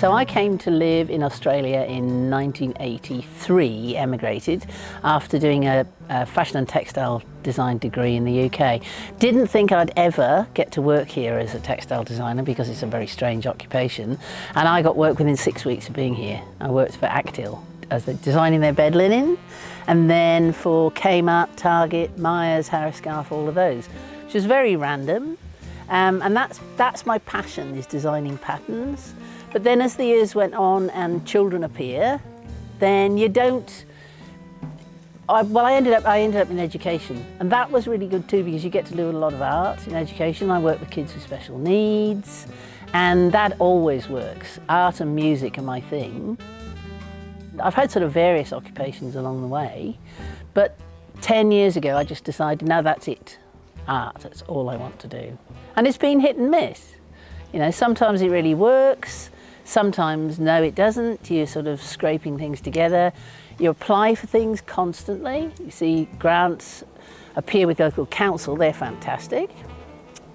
So I came to live in Australia in 1983, emigrated, after doing a fashion and textile design degree in the UK. Didn't think I'd ever get to work here as a textile designer because it's a very strange occupation. And I got work within 6 weeks of being here. I worked for Actil as designing their bed linen, and then for Kmart, Target, Myers, Harris Scarfe, all of those, which was very random. And that's my passion, is designing patterns. But then as the years went on and children appear, then you don't, I ended up in education, and that was really good too, because you get to do a lot of art in education. I work with kids with special needs, and that always works. Art and music are my thing. I've had sort of various occupations along the way, but 10 years ago I just decided, now that's it. Art, that's all I want to do. And it's been hit and miss. You know, sometimes it really works, sometimes no it doesn't. You're sort of scraping things together. You apply for things constantly. You see grants appear with local council, they're fantastic.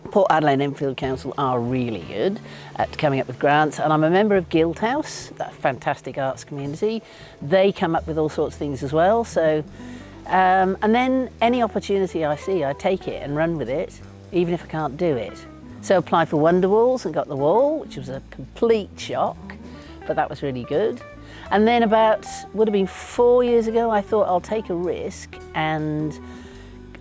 Port Adelaide and Enfield Council are really good at coming up with grants, and I'm a member of Guildhouse, that fantastic arts community. They come up with all sorts of things as well. So, and then any opportunity I see, I take it and run with it, even if I can't do it. So applied for Wonder Walls and got the wall, which was a complete shock, but that was really good. And then about, would have been 4 years ago, I thought I'll take a risk, and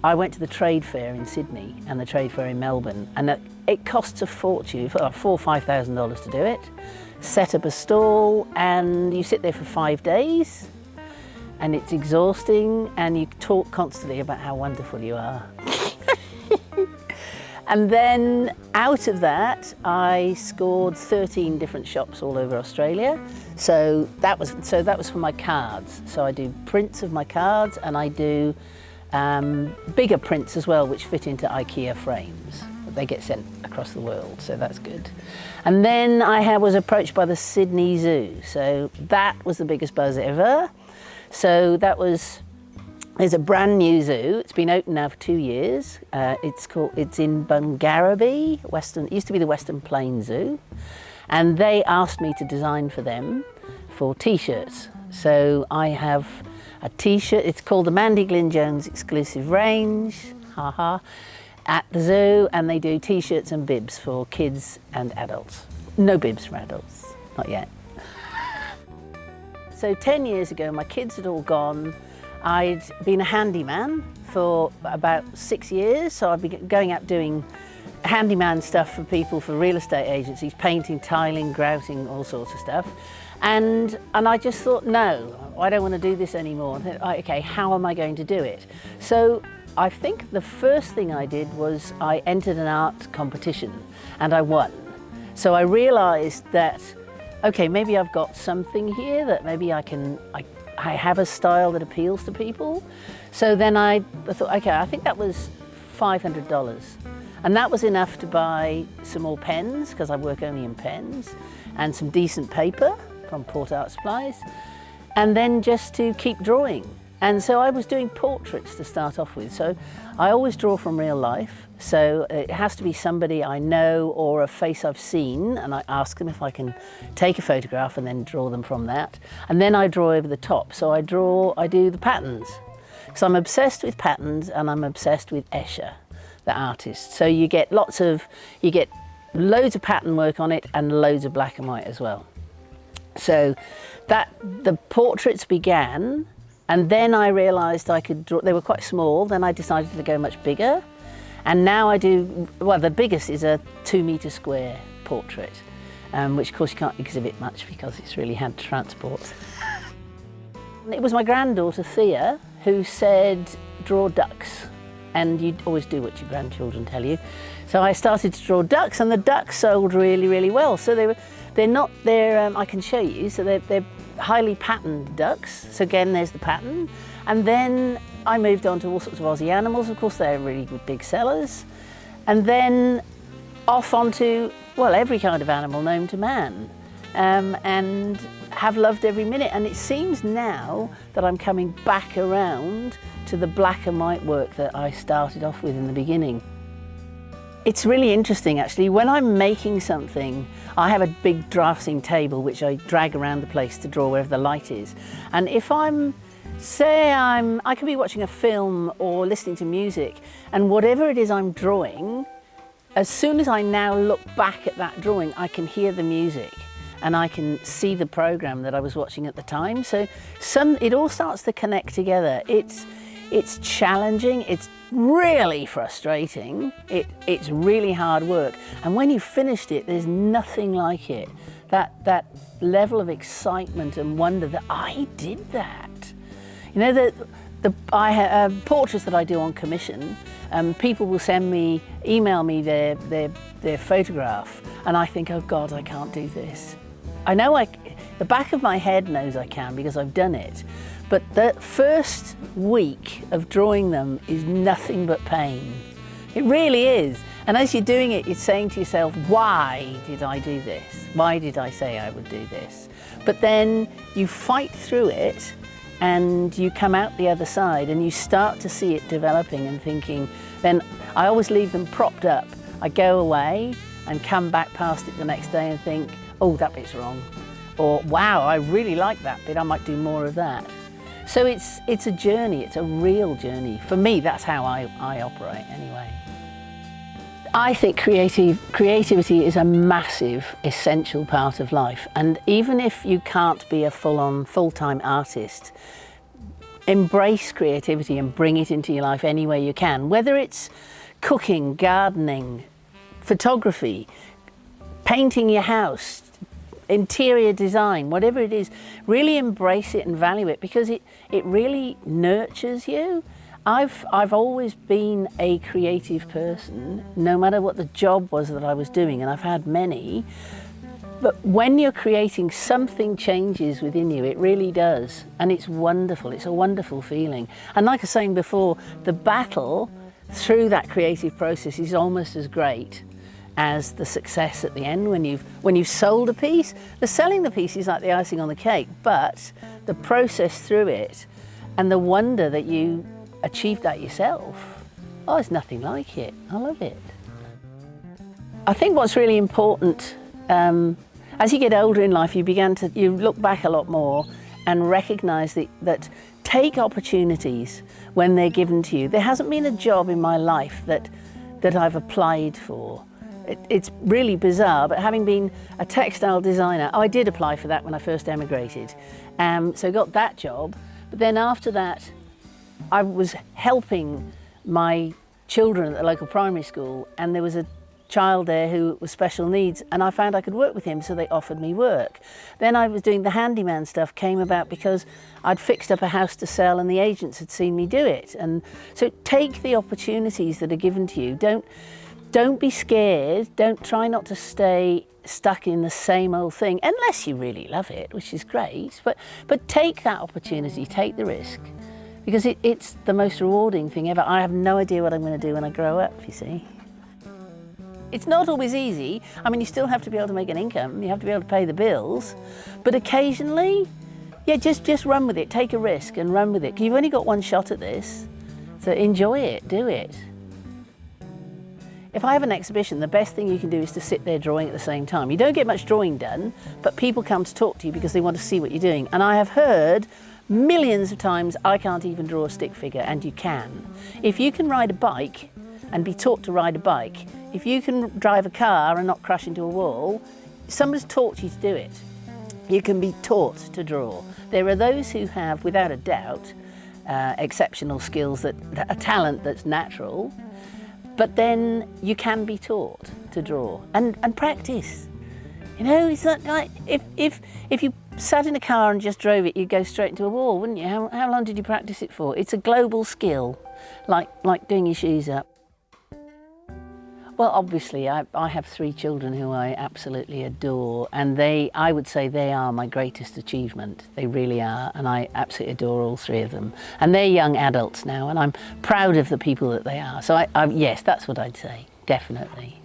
I went to the trade fair in Sydney and the trade fair in Melbourne, and it costs a fortune, $4,000 or $5,000 to do it. Set up a stall and you sit there for 5 days, and it's exhausting, and you talk constantly about how wonderful you are. And then out of that, I scored 13 different shops all over Australia. So that was for my cards. So I do prints of my cards, and I do bigger prints as well, which fit into IKEA frames. They get sent across the world, so that's good. And then I was approached by the Sydney Zoo. So that was the biggest buzz ever. So there's a brand new zoo. It's been open now for 2 years. It's in Bungarraby, it used to be the Western Plains Zoo. And they asked me to design for them for t-shirts. So I have a t-shirt, it's called the Mandi Jones exclusive range, at the zoo, and they do t-shirts and bibs for kids and adults. No bibs for adults, not yet. So 10 years ago, my kids had all gone. I'd been a handyman for about 6 years, so I'd been going out doing handyman stuff for people, for real estate agencies, painting, tiling, grouting, all sorts of stuff. And I just thought, no, I don't want to do this anymore. I thought, okay, how am I going to do it? So I think the first thing I did was I entered an art competition and I won. So I realized that, okay, maybe I've got something here that maybe I have a style that appeals to people. So then I thought, okay, I think that was $500. And that was enough to buy some more pens, because I work only in pens, and some decent paper from Port Art Supplies, and then just to keep drawing. And so I was doing portraits to start off with. So I always draw from real life. So it has to be somebody I know or a face I've seen, and I ask them if I can take a photograph and then draw them from that. And then I draw over the top. So I do the patterns. So I'm obsessed with patterns, and I'm obsessed with Escher, the artist. So you get loads of pattern work on it and loads of black and white as well. So the portraits began, and then I realized I could draw. They were quite small. Then I decided to go much bigger. And now I do, well, the biggest is a 2 metre square portrait, which of course you can't exhibit much because it's really had to transport. It was my granddaughter Thea who said, draw ducks. And you always do what your grandchildren tell you. So I started to draw ducks, and the ducks sold really, really well. So I can show you, so they're highly patterned ducks. So again, there's the pattern. And then I moved on to all sorts of Aussie animals. Of course, they're really good big sellers. And then off onto, well, every kind of animal known to man. And have loved every minute. And it seems now that I'm coming back around to the black and white work that I started off with in the beginning. It's really interesting actually. When I'm making something, I have a big drafting table which I drag around the place to draw wherever the light is. And if I could be watching a film or listening to music, and whatever it is I'm drawing, as soon as I now look back at that drawing, I can hear the music and I can see the program that I was watching at the time. So it all starts to connect together. It's challenging, it's really frustrating, it's really hard work. And when you've finished it, there's nothing like it. That level of excitement and wonder that I did that. You know, I have portraits that I do on commission. People will email me their photograph, and I think, oh God, I can't do this. I know the back of my head knows I can because I've done it, but the first week of drawing them is nothing but pain. It really is. And as you're doing it, you're saying to yourself, why did I do this? Why did I say I would do this? But then you fight through it and you come out the other side and you start to see it developing and thinking, then I always leave them propped up. I go away and come back past it the next day and think, oh, that bit's wrong. Or, wow, I really like that bit, I might do more of that. So it's a journey, it's a real journey. For me, that's how I operate anyway. I think creativity is a massive, essential part of life. And even if you can't be a full-on, full-time artist, embrace creativity and bring it into your life any way you can. Whether it's cooking, gardening, photography, painting your house, interior design, whatever it is, really embrace it and value it because it really nurtures you. I've always been a creative person, no matter what the job was that I was doing, and I've had many. But when you're creating, something changes within you, it really does. And it's wonderful, it's a wonderful feeling. And like I was saying before, the battle through that creative process is almost as great as the success at the end. When you've sold a piece, the selling the piece is like the icing on the cake, but the process through it and the wonder that you achieved that yourself, oh, there's nothing like it. I love it. I think what's really important, as you get older in life, you look back a lot more and recognise that take opportunities when they're given to you. There hasn't been a job in my life that I've applied for. It's really bizarre, but having been a textile designer, I did apply for that when I first emigrated. So I got that job, but then after that, I was helping my children at the local primary school, and there was a child there who was special needs, and I found I could work with him, so they offered me work. Then I was doing the handyman stuff, came about because I'd fixed up a house to sell and the agents had seen me do it. And so take the opportunities that are given to you. Don't be scared, don't try not to stay stuck in the same old thing, unless you really love it, which is great, but take that opportunity, take the risk. Because it's the most rewarding thing ever. I have no idea what I'm going to do when I grow up, you see. It's not always easy. I mean, you still have to be able to make an income, you have to be able to pay the bills, but occasionally, yeah, just run with it, take a risk and run with it. You've only got one shot at this, so enjoy it, do it. If I have an exhibition, the best thing you can do is to sit there drawing at the same time. You don't get much drawing done, but people come to talk to you because they want to see what you're doing. And I have heard millions of times, I can't even draw a stick figure, and you can. If you can ride a bike and be taught to ride a bike, if you can drive a car and not crash into a wall, somebody's taught you to do it. You can be taught to draw. There are those who have, without a doubt, exceptional skills, a talent that's natural, but then you can be taught to draw and practice. You know, it's not like if you sat in a car and just drove it, you'd go straight into a wall, wouldn't you? How long did you practice it for? It's a global skill, like doing your shoes up. Well, obviously, I have 3 children who I absolutely adore, and I would say they are my greatest achievement. They really are, and I absolutely adore all 3 of them. And they're young adults now, and I'm proud of the people that they are. So yes, that's what I'd say, definitely.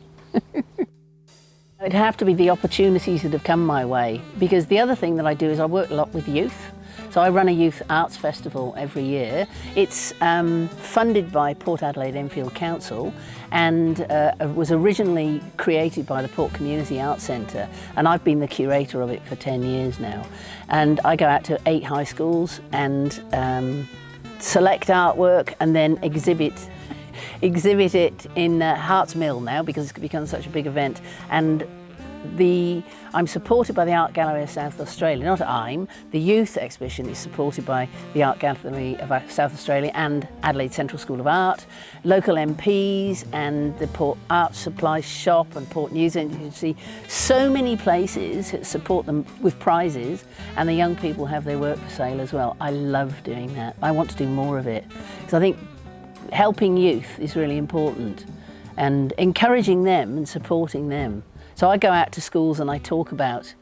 It'd have to be the opportunities that have come my way, because the other thing that I do is I work a lot with youth. So I run a youth arts festival every year. It's funded by Port Adelaide Enfield Council and was originally created by the Port Community Arts Centre, and I've been the curator of it for 10 years now. And I go out to 8 high schools and select artwork and then exhibit it in Harts Mill now, because it's become such a big event. And I'm supported by the Art Gallery of South Australia. The youth exhibition is supported by the Art Gallery of South Australia and Adelaide Central School of Art, local MPs and the Port Art Supply Shop and Port News Agency. So many places support them with prizes, and the young people have their work for sale as well. I love doing that. I want to do more of it, because I think helping youth is really important, and encouraging them and supporting them. So I go out to schools and I talk about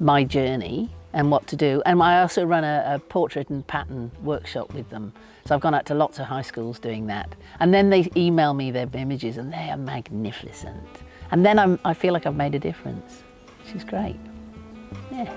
my journey and what to do. And I also run a portrait and pattern workshop with them. So I've gone out to lots of high schools doing that. And then they email me their images and they are magnificent. And then I feel like I've made a difference, which is great. Yeah.